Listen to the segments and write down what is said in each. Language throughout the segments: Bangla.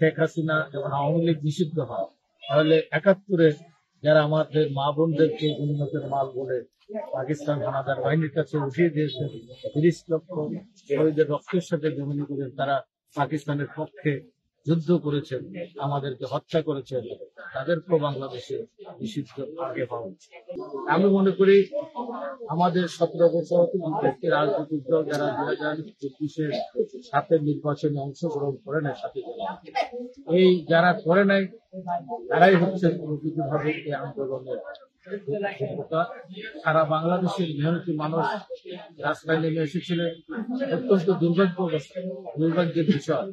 শেখ হাসিনা যখন আওয়ামী লীগ নিষিদ্ধ হয়, তাহলে ৭১-এ যারা আমাদের মা বোনদেরকে উন্নতের মাল বলে পাকিস্তান হানাদার বাহিনীর কাছে উঠিয়ে দিয়েছে, ৩০ লক্ষ শহীদের রক্তের সাথে জমিনি করে তারা পাকিস্তানের পক্ষে যুদ্ধ করেছেন, আমাদেরকে হত্যা করেছেন, তাদেরকেও বাংলাদেশে নিষিদ্ধ আগে পাওয়া উচিত। আমি মনে করি আমাদের ১৭ বছর রাজনৈতিক দল যারা ২০২৪-এর ৭-এর নির্বাচনে অংশগ্রহণ করে নাই, এই যারা করে নাই তারাই হচ্ছে প্রকৃতভাবে এই আন্দোলনের সারা বাংলাদেশের মেহনতি মানুষ রাস্তায় নেমে এসেছিলেন। অত্যন্ত দুর্ভাগ্যের বিষয়,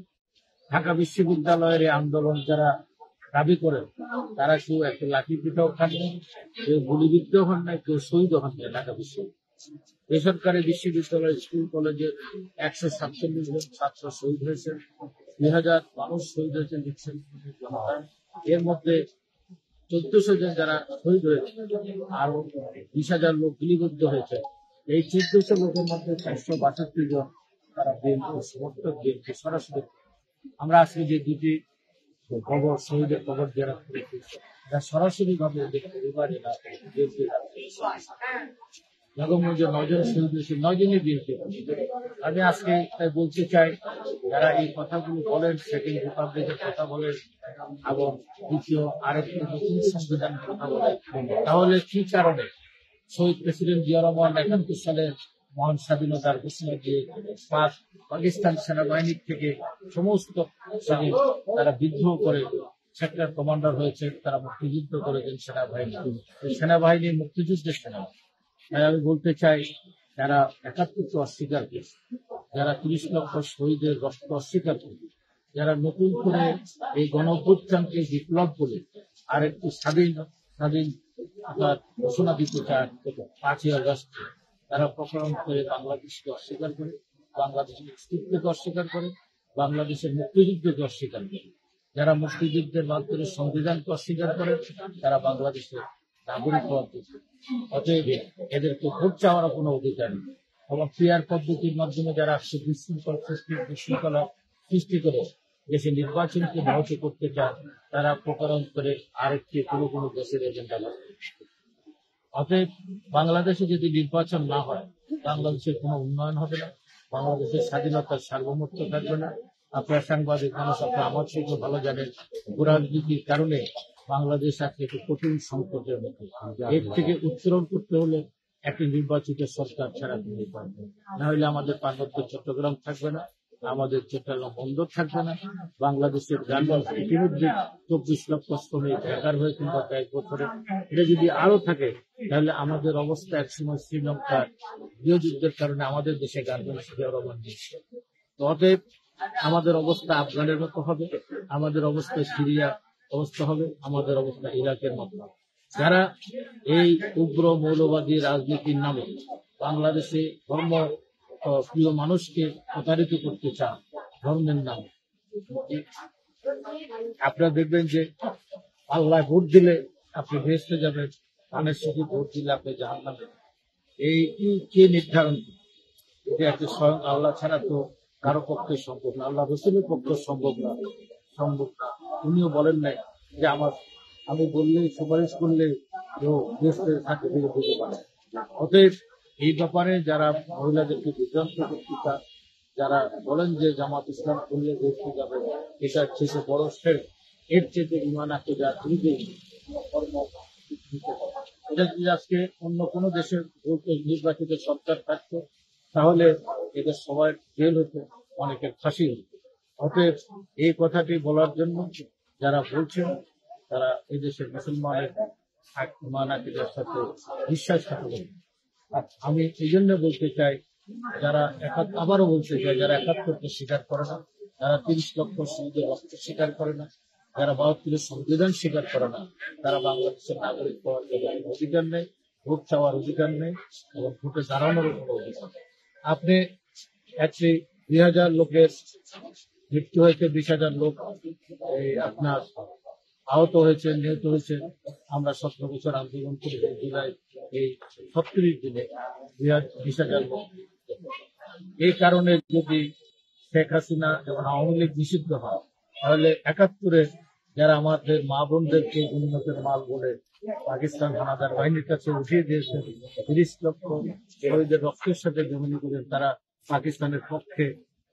ঢাকা বিশ্ববিদ্যালয়ের এই আন্দোলন যারা দাবি করেন তারা কেউ একটা লাঠি পিঠাও খান নাই, কেউ গুলিবিদ্ধ হন নাই, কেউ শহীদ হন নাই। ঢাকা বিশ্ববিদ্যালয় বেসরকারি বিশ্ববিদ্যালয় স্কুল কলেজে ১৪৭ জন ছাত্র শহীদ হয়েছে, ২,০০০ মানুষ শহীদ হয়েছেন। এর মধ্যে ১৪০০ জন যারা শহীদ হয়েছে, আরো ২০,০০০ লোক গুলিবিদ্ধ হয়েছে। এই ১৪০০ লোকের মধ্যে ৪৬২ জন তারা বিএনপির সমর্থক, বিএনপি সরাসরি। আমরা আজকে যে দুটি খবর, শহীদের খবর যারা করেছি, যা সরাসরি ভাবে দেখতে পারি না, জগমঞ্জে ৯ জন শহীদ হয়েছে, ৯ জনই বিএনপি। আমি আজকে তাই বলতে চাই, যারা এই কথাগুলো বলেন, সেকেন্ড রিপাবলিকের কথা বলেন এবং দ্বিতীয় আরেকটি নতুন সংবিধানের কথা বলেন, তাহলে কি কারণে শহীদ প্রেসিডেন্ট জিয়া রহমান ৭১ সালের মহান স্বাধীনতার ঘোষণা দিয়ে পাকিস্তান সেনাবাহিনীর থেকে সমস্ত তারা বিদ্রোহ করে সেক্টর কমান্ডার হয়েছে, তারা মুক্তিযুদ্ধ করেছেন সেনাবাহিনীর মুক্তিযুদ্ধের সেনাবাহিনী। তাই আমি বলতে চাই, যারা ৭১কে অস্বীকার করছে, যারা ৩০ লক্ষ শহীদের রক্ত অস্বীকার করছে, যারা নতুন করে এই গণঅভ্যুত্থানকে বিপ্লব বলে আর একটি স্বাধীন ঘোষণা দিতে চান ৫ই আগস্ট, তারা প্রকরণ করে বাংলাদেশকে অস্বীকার করে, বাংলাদেশের অস্তিত্বকে অস্বীকার করে, বাংলাদেশের মুক্তিযুদ্ধকে অস্বীকার করে। যারা মুক্তিযুদ্ধের মাধ্যমে সংবিধানকে অস্বীকার করে, তারা বাংলাদেশের নাগরিক হওয়ার যোগ্য। অতএব এদেরকে ভোট চাওয়ার কোনো অধিকার নেই। এবং পিআর পদ্ধতির মাধ্যমে যারা বিশৃঙ্খলা সৃষ্টি করে দেশে নির্বাচনকে ব্যাহত করতে চান, তারা প্রকরণ করে আরেকটি কোনো দেশের এজেন্ডা লাগবে। অতএব বাংলাদেশে যদি নির্বাচন না হয়, বাংলাদেশের কোনো উন্নয়ন হবে না, বাংলাদেশের স্বাধীনতার সার্বভৌমত্ব থাকবে না। আপনার সাংবাদিক মানুষ, আপনার আমার থেকে ভালো জানেন, রাজনীতির কারণে বাংলাদেশ আজকে একটি কঠিন সংকটের মধ্যে। এর থেকে উত্তরণ করতে হলে একটি নির্বাচিত সরকার ছাড়া দিতে পারবে না, হলে আমাদের পার্বত্য চট্টগ্রাম থাকবে না, আমাদের চট্টগ্রাম বন্দর থাকবে না, বাংলাদেশের গার্মেন্টস ইতিমধ্যে ২৪ লক্ষ শ্রমিক বেকার হয়ে কিংবা কয়েক বছরে, এটা যদি আরো থাকে তাহলে আমাদের অবস্থা একসময় শ্রীলঙ্কার গৃহযুদ্ধের কারণে আমাদের দেশে গার্মেন্টস অবমান দিচ্ছে। অতএব আমাদের অবস্থা আফগানের মতো হবে, আমাদের অবস্থা সিরিয়া অবস্থা হবে, আমাদের অবস্থা ইরাকের মতো হবে। যারা এই উগ্র মৌলবাদী রাজনীতির নামে বাংলাদেশে ধর্ম প্রিয় মানুষকে প্রতারিত করতে চান ধর্মের নামে, আপনারা দেখবেন যে আল্লাহ ভোট দিলে আপনি বেহেশতে যাবেন, ধানের সাথে ভোট দিলে আপনি জাহান্নামে। এই কে নির্ধারণ? এটা একটা স্বয়ং আল্লাহ ছাড়া তো কারো পক্ষে সম্ভব না, আল্লাহ রসুলের পক্ষে সম্ভব না। উনিও বলেন নাই যে আমি বললে, সুপারিশ করলে কেউ দেশে থাকে দিতে পারে। অতএব এই ব্যাপারে যারা মহিলাদেরকে বিভ্রান্ত করতে চান, যারা বলেন যে জামাত ইসলাম করলে দেশে যাবে, এটা হচ্ছে বড় শের, এর চেয়ে ইমান আঁকে যা দ্রুত এটা যদি আজকে অন্য কোনো দেশের নির্বাচিত সরকার থাকতো, তাহলে এদের সবাই জেল হতো, অনেকের ফাঁসি হতো। অতএব এই কথাটি বলার জন্য যারা বলছেন, তারা এই দেশের মুসলমানের মানাকিদের সাথে বিশ্বাসঘাতকতা। আমি এই জন্য বলতে চাই, যারা আবারও বলতে চাই, যারা ৭১কে স্বীকার করে না, যারা ৩০ লক্ষ শহীদের রক্ত স্বীকার করে না, যারা ৭২ সংবিধান স্বীকার করে না, তারা বাংলাদেশের নাগরিক হওয়ার অধিকার নেই, ভোট চাওয়ার অধিকার নেই এবং ভোটে দাঁড়ানোর কোনো অধিকার নেই। আপনি একটি ২,০০০ লোকের মৃত্যু হয়েছে, ২০,০০০ লোক আপনার আহত হয়েছে, নিহত হয়েছে। আমরা ১৭ বছর আন্দোলন করে জুলাই এই ৩৬ দিনে ২০,০০০ লোক। এই কারণে যদি শেখ হাসিনা যখন আওয়ামী লীগ নিষিদ্ধ হয়, তাহলে 71-এ যারা আমাদের মা বোনদেরকে উন্নতের মাল বলে পাকিস্তান হানাদার বাহিনীর কাছে উঠিয়ে দিয়েছেন, 30 লক্ষ শহীদের রক্তের সাথে জমিনি করে তারা পাকিস্তানের পক্ষে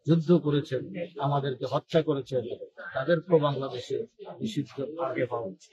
যুদ্ধ করেছেন, আমাদেরকে হত্যা করেছেন, তাদেরকেও বাংলাদেশে নিষিদ্ধ আগে হওয়া উচিত।